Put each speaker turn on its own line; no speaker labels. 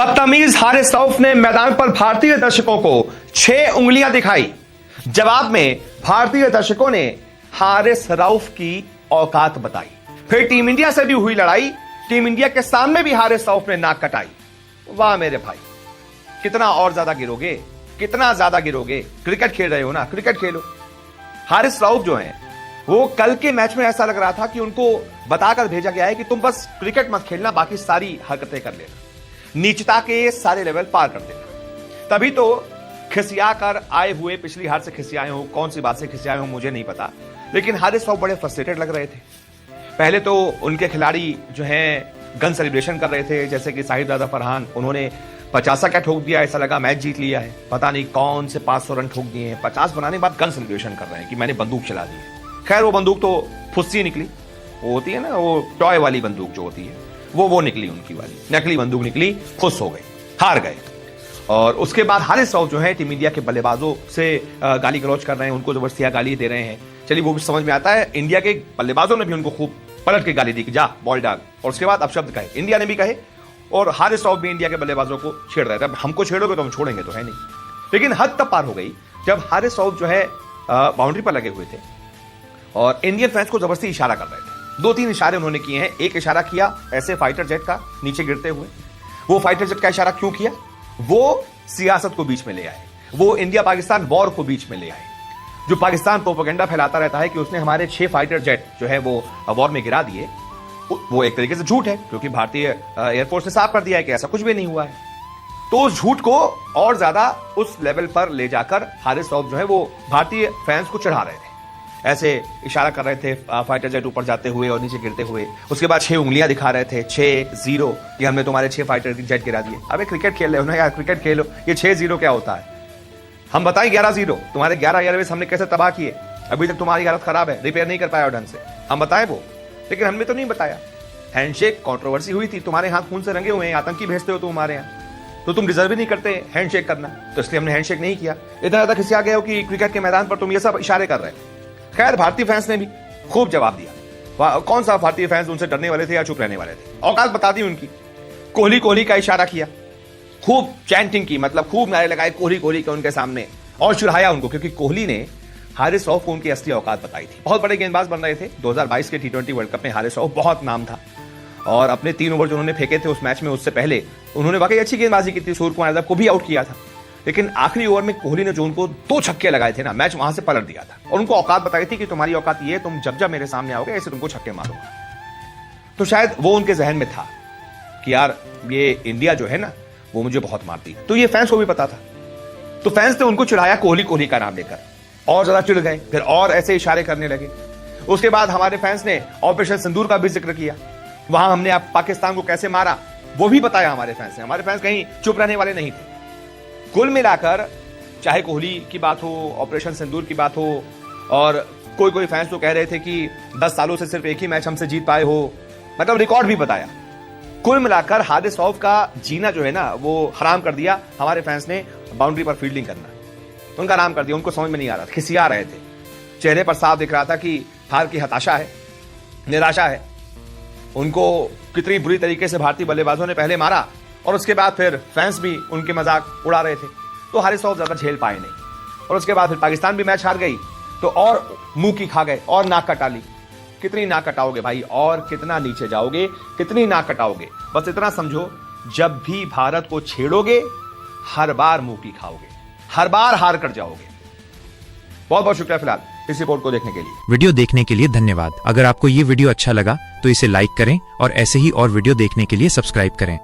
बदतमीज हारिस रऊफ ने मैदान पर भारतीय दर्शकों को 6 उंगलियां दिखाई। जवाब में भारतीय दर्शकों ने हारिस रऊफ की औकात बताई। फिर टीम इंडिया से भी हुई लड़ाई। टीम इंडिया के सामने भी हारिस रऊफ ने नाक कटाई। वाह मेरे भाई, कितना और ज्यादा गिरोगे, कितना ज्यादा गिरोगे। क्रिकेट खेल रहे हो ना, क्रिकेट खेलो। हारिस रऊफ जो है वो कल के मैच में ऐसा लग रहा था कि उनको बताकर भेजा गया है कि तुम बस क्रिकेट मत खेलना, बाकी सारी हरकतें कर लेना, नीचता के सारे लेवल पार कर देना। तभी तो खिसिया कर आए हुए, पिछली हार से खिसियाए हो, कौन सी बात से खिसियाए हो मुझे नहीं पता, लेकिन हारिस रऊफ बड़े फ्रस्ट्रेटेड लग रहे थे। पहले तो उनके खिलाड़ी जो हैं गन सेलिब्रेशन कर रहे थे, जैसे कि साहिबजादा फरहान, उन्होंने 50 का ठोक दिया, ऐसा लगा मैच जीत लिया है। पता नहीं कौन से 500 रन ठोक दिए हैं। 50 बनाने के बाद गन सेलिब्रेशन कर रहे हैं कि मैंने बंदूक चला दी है। खैर वो बंदूक तो फुस्सी निकली, वो होती है ना वो टॉय वाली बंदूक जो होती है, वो निकली, उनकी वाली नकली बंदूक निकली। खुश हो गए, हार गए। और उसके बाद हारिस रऊफ जो है टीम इंडिया के बल्लेबाजों से गाली गलौज कर रहे हैं, उनको जबरदस्ती गाली दे रहे हैं। चलिए वो भी समझ में आता है। इंडिया के बल्लेबाजों ने भी उनको खूब पलट के गाली दी कि जा बॉल डाल, और उसके बाद अपशब्द कहे, इंडिया ने भी कहे, और हारिस रऊफ भी इंडिया के बल्लेबाजों को छेड़ रहे थे। अब हमको छेड़ोगे तो हम छोड़ेंगे तो है नहीं। लेकिन हद तब पार हो गई जब हारिस रऊफ जो है बाउंड्री पर लगे हुए थे और इंडियन फैंस को जबरदस्ती इशारा कर रहे थे। 2-3 इशारे उन्होंने किए हैं। एक इशारा किया ऐसे फाइटर जेट का नीचे गिरते हुए। वो फाइटर जेट का इशारा क्यों किया? वो सियासत को बीच में ले आए, वो इंडिया पाकिस्तान वॉर को बीच में ले आए। जो पाकिस्तान प्रोपेगेंडा फैलाता रहता है कि उसने हमारे 6 फाइटर जेट जो है वो वॉर में गिरा दिए, वो एक तरीके से झूठ है, क्योंकि भारतीय एयरफोर्स ने साफ कर दिया है कि ऐसा कुछ भी नहीं हुआ है। तो उस झूठ को और ज्यादा उस लेवल पर ले जाकर हारिस रऊफ जो है वो भारतीय फैंस को चढ़ा रहे थे। ऐसे इशारा कर रहे थे फाइटर जेट ऊपर जाते हुए और नीचे गिरते हुए। उसके बाद 6 उंगलियां दिखा रहे थे, 6-0 कि हमने तुम्हारे 6 फाइटर जेट गिरा दिए। अबे क्रिकेट खेल रहे हो ना यार, क्रिकेट खेलो। ये 6-0 क्या होता है? हम बताएं 11-0 तुम्हारे 11 एयरवेज हमने कैसे तबाह किए। अभी तक तुम्हारी हालत खराब है, रिपेयर नहीं कर पाया ढंग से, हम बताए वो, लेकिन हमने तो नहीं बताया। हैंडशेक कंट्रोवर्सी हुई थी, तुम्हारे हाथ खून से रंगे हुए हैं, आतंकी भेजते हो तुम हमारे यहाँ, तो तुम डिजर्व ही नहीं करते हैंडशेक करना, तो इसलिए हमने हैंडशेक नहीं किया। इतना ज्यादा खिसिया गए हो कि क्रिकेट के मैदान पर तुम ये सब इशारे कर रहे थे। खैर भारतीय फैंस ने भी खूब जवाब दिया। कौन सा भारतीय फैंस उनसे डरने वाले थे या चुप रहने वाले थे? औकात बता दी उनकी। कोहली का इशारा किया, खूब चैंटिंग की, मतलब खूब नारे लगाए कोहली के उनके सामने, और चिढ़ाया उनको, क्योंकि कोहली ने हारिस रऊफ को उनकी असली औकात बताई थी। बहुत बड़े गेंदबाज बन रहे थे। 2022 के T20 वर्ल्ड कप में हारिस रऊफ बहुत नाम था, और अपने 3 ओवर जो उन्होंने फेंके थे उस मैच में, उससे पहले उन्होंने वाकई अच्छी गेंदबाजी की थी। सूर्य कुमार यादव को भी आउट किया था, लेकिन आखिरी ओवर में कोहली ने जो उनको 2 छक्के लगाए थे ना, मैच वहां से पलट दिया था। और उनको औकात बताई थी कि तुम्हारी औकात ये, तुम जब मेरे सामने आओगे ऐसे तुमको छक्के मारूंगा। तो शायद वो उनके जहन में था कि यार ये इंडिया जो है ना वो मुझे बहुत मारती है। तो ये फैंस को भी पता था, तो फैंस ने उनको चिढ़ाया कोहली का नाम लेकर, और ज्यादा चिढ़ गए, फिर और ऐसे इशारे करने लगे। उसके बाद हमारे फैंस ने ऑपरेशन सिंदूर का भी जिक्र किया, वहां हमने पाकिस्तान को कैसे मारा वो भी बताया हमारे फैंस ने। हमारे फैंस कहीं चुप रहने वाले नहीं थे। कुल मिलाकर चाहे कोहली की बात हो, ऑपरेशन सिंदूर की बात हो, और कोई फैंस तो कह रहे थे कि 10 सालों से सिर्फ एक ही मैच हमसे जीत पाए हो, मतलब रिकॉर्ड भी बताया। कुल मिलाकर हारिस रऊफ का जीना जो है ना वो हराम कर दिया हमारे फैंस ने। बाउंड्री पर फील्डिंग करना उनका नाम कर दिया। उनको समझ में नहीं आ रहा था, खिसिया रहे थे, चेहरे पर साफ दिख रहा था कि हार की हताशा है, निराशा है। उनको कितनी बुरी तरीके से भारतीय बल्लेबाजों ने पहले मारा, और उसके बाद फिर फैंस भी उनके मजाक उड़ा रहे थे, तो हारिस रऊफ ज्यादा झेल पाए नहीं। और उसके बाद फिर पाकिस्तान भी मैच हार गई, तो और मुंह की खा गए और नाक कटा ली। कितनी नाक कटाओगे भाई, और कितना नीचे जाओगे, कितनी नाक कटाओगे? बस इतना समझो, जब भी भारत को छेड़ोगे हर बार मुंह की खाओगे, हर बार हार कर जाओगे। बहुत बहुत शुक्रिया फिलहाल इस रिपोर्ट को देखने के लिए।
वीडियो देखने के लिए धन्यवाद। अगर आपको ये वीडियो अच्छा लगा तो इसे लाइक करें और ऐसे ही और वीडियो देखने के लिए सब्सक्राइब करें।